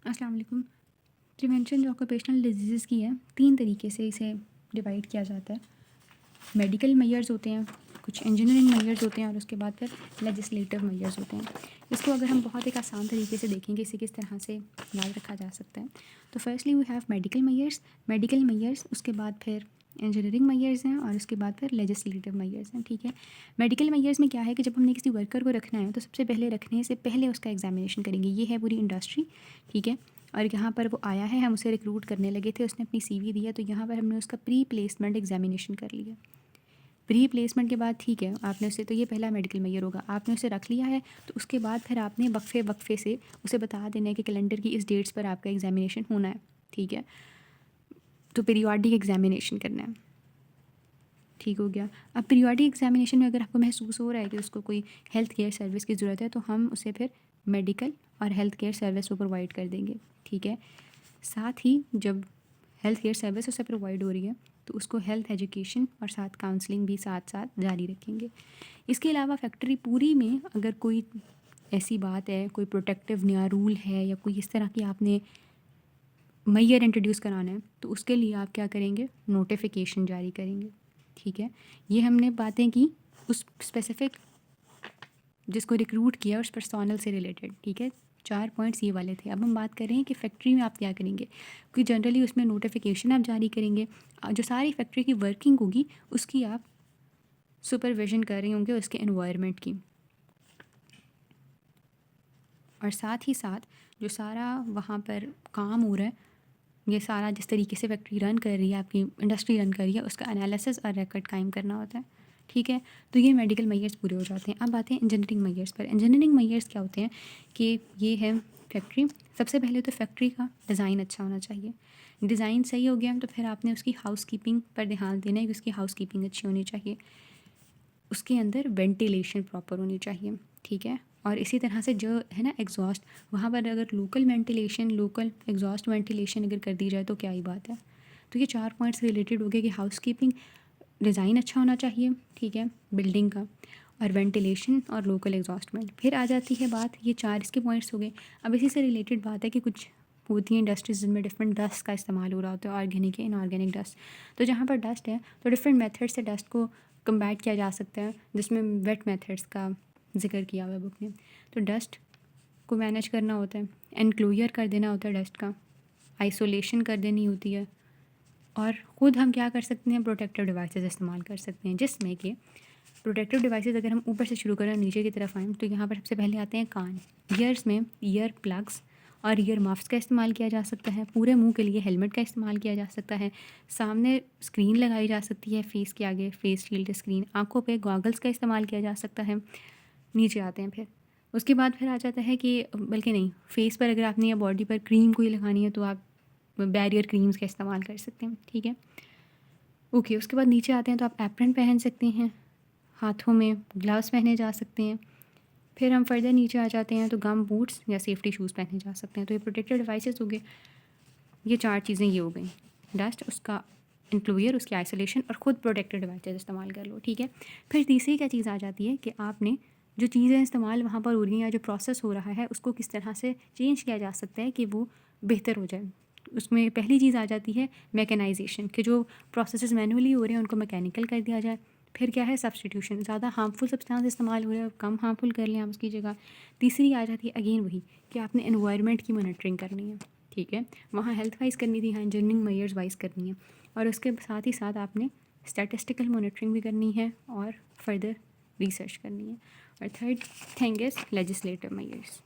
अस्सलाम वालेकुम। प्रिवेंशन जो ऑक्यूपेशनल डिजीज़ की है, 3 तरीके से इसे डिवाइड किया जाता है। मेडिकल मेजर्स होते हैं, कुछ इंजीनियरिंग मेजर्स होते हैं और उसके बाद फिर लेजिस्लेटिव मेजर्स होते हैं। इसको अगर हम बहुत एक आसान तरीके से देखेंगे, इसे किस तरह से याद रखा जा सकता है, तो firstly we have medical measures, उसके बाद फिर इंजीनियरिंग मेजर्स हैं और उसके बाद फिर लेजिस्लेटिव मेजर्स हैं। ठीक है, मेडिकल मेजर्स में क्या है कि जब हमने किसी वर्कर को रखना है तो सबसे पहले रखने से पहले उसका एग्जामिनेशन करेंगे। ये है पूरी इंडस्ट्री, ठीक है, और यहाँ पर वो आया है, हम उसे रिक्रूट करने लगे थे, उसने अपनी CV दिया, तो यहाँ पर हमने उसका प्री प्लेसमेंट एग्जामिनेशन कर लिया। प्री प्लेसमेंट के बाद ठीक है, आपने उसे, तो ये पहला मेडिकल मेजर होगा, आपने उसे रख लिया है, तो उसके बाद फिर आपने वक्फे से उसे बता देना है कि कैलेंडर की इस डेट्स पर आपका एग्जामिनेशन होना है। ठीक है, तो पीरियोडिक एग्जामिनेशन करना है। ठीक हो गया। अब पीरियोडिक एग्जामिनेशन में अगर आपको महसूस हो रहा है कि उसको कोई हेल्थ केयर सर्विस की ज़रूरत है, तो हम उसे फिर मेडिकल और हेल्थ केयर सर्विस वो प्रोवाइड कर देंगे। ठीक है, साथ ही जब हेल्थ केयर सर्विस उसे प्रोवाइड हो रही है तो उसको हेल्थ एजुकेशन और साथ काउंसलिंग भी साथ साथ जारी रखेंगे। इसके अलावा फैक्ट्री पूरी में अगर कोई ऐसी बात है, कोई प्रोटेक्टिव नया रूल है या कोई इस तरह की आपने मैयर इंट्रोड्यूस कराना है, तो उसके लिए आप क्या करेंगे, नोटिफिकेशन जारी करेंगे। ठीक है, ये हमने बातें की उस स्पेसिफिक जिसको रिक्रूट किया उस पर्सोनल से रिलेटेड। ठीक है, 4 पॉइंट्स ये वाले थे। अब हम बात कर रहे हैं कि फैक्ट्री में आप क्या करेंगे, क्योंकि जनरली उसमें नोटिफिकेशन आप जारी करेंगे, जो सारी फैक्ट्री की वर्किंग होगी उसकी आप सुपरविजन कर रहे होंगे, उसके एनवायरनमेंट की, और साथ ही साथ जो सारा वहाँ पर काम हो रहा है, ये सारा जिस तरीके से फैक्ट्री रन कर रही है, आपकी इंडस्ट्री रन कर रही है, उसका एनालिसिस और रिकॉर्ड कायम करना होता है। ठीक है, तो ये मेडिकल मेजर्स पूरे हो जाते हैं। अब आते हैं इंजीनियरिंग मेजर्स पर। इंजीनियरिंग मेजर्स क्या होते हैं कि ये है फैक्ट्री, सबसे पहले तो फैक्ट्री का डिज़ाइन अच्छा होना चाहिए। डिज़ाइन सही हो गया तो फिर आपने उसकी हाउस कीपिंग पर ध्यान देना है कि उसकी हाउस कीपिंग अच्छी होनी चाहिए, उसके अंदर वेंटिलेशन प्रॉपर होनी चाहिए। ठीक है, और इसी तरह से जो है ना एग्जॉस्ट, वहाँ पर अगर लोकल एग्जॉस्ट वेंटिलेशन अगर कर दी जाए तो क्या ही बात है। तो ये 4 पॉइंट्स रिलेटेड हो गए कि हाउस कीपिंग, डिज़ाइन अच्छा होना चाहिए, ठीक है, बिल्डिंग का, और वेंटिलेशन और लोकल एग्जॉस्टमेंट। फिर आ जाती है बात, ये 4 इसके पॉइंट्स हो गए। अब इसी से रिलेटेड बात है कि कुछ होती हैं इंडस्ट्रीज जिनमें डिफरेंट डस्ट का इस्तेमाल हो रहा होता है, ऑर्गेनिक या इनऑर्गेनिक डस्ट। तो जहाँ पर डस्ट है तो डिफरेंट मेथड से डस्ट को कम्बैट किया जा सकता है, जिसमें वेट मेथड्स का जिक्र किया हुआ है बुक ने। तो डस्ट को मैनेज करना होता है, एनक्लोजर कर देना होता है डस्ट का, आइसोलेशन कर देनी होती है, और ख़ुद हम क्या कर सकते हैं, प्रोटेक्टिव डिवाइसेस इस्तेमाल कर सकते हैं, जिसमें कि प्रोटेक्टिव डिवाइसेस अगर हम ऊपर से शुरू करें नीचे की तरफ आएँ तो यहाँ पर सबसे पहले आते हैं कान। ईयर्स में ईयर प्लग्स और ईयर मफ्स का इस्तेमाल किया जा सकता है। पूरे मुंह के लिए हेलमेट का इस्तेमाल किया जा सकता है। सामने स्क्रीन लगाई जा सकती है, फेस के आगे फेस शील्ड स्क्रीन। आँखों पे गॉगल्स का इस्तेमाल किया जा सकता है। नीचे आते हैं फिर, उसके बाद फिर आ जाता है कि बल्कि नहीं, फेस पर अगर आपने या बॉडी पर क्रीम कोई लगानी है तो आप बैरियर क्रीम्स का इस्तेमाल कर सकते हैं। ठीक है, ओके, उसके बाद नीचे आते हैं तो आप एप्रन पहन सकते हैं, हाथों में ग्लव्स पहने जा सकते हैं। फिर हम फर्दर नीचे आ जाते हैं तो गम बूट्स या सेफ्टी शूज़ पहने जा सकते हैं। तो ये प्रोटेक्टिव डिवाइसेस हो गए। ये 4 चीज़ें ये हो गई, डस्ट, उसका इंक्लूजर, उसकी आइसोलेशन, और ख़ुद प्रोटेक्टिव डिवाइसेस इस्तेमाल कर लो। ठीक है, फिर तीसरी क्या चीज़ आ जाती है कि आपने जो चीज़ें इस्तेमाल वहाँ पर हो रही हैं या जो प्रोसेस हो रहा है उसको किस तरह से चेंज किया जा सकता है कि वो बेहतर हो जाए। उसमें पहली चीज़ आ जाती है मैकेनाइजेशन, कि जो प्रोसेसेस मैनुअली हो रहे हैं उनको मैकेनिकल कर दिया जाए। फिर क्या है, सब्सटीट्यूशन, ज़्यादा हार्मफुल सब्सटेंस इस्तेमाल हो रहे हैं, कम हार्मफुल कर लें आप उसकी जगह। तीसरी आ जाती है अगेन वही कि आपने एनवायरनमेंट की मॉनिटरिंग करनी है। ठीक है, वहाँ हेल्थ वाइज करनी थी, हाँ इंजीनियरिंग मेजर्स वाइज करनी है, और उसके साथ ही साथ आपने स्टैटिस्टिकल मॉनिटरिंग भी करनी है और फर्दर रिसर्च करनी है। और third thing is legislative measures.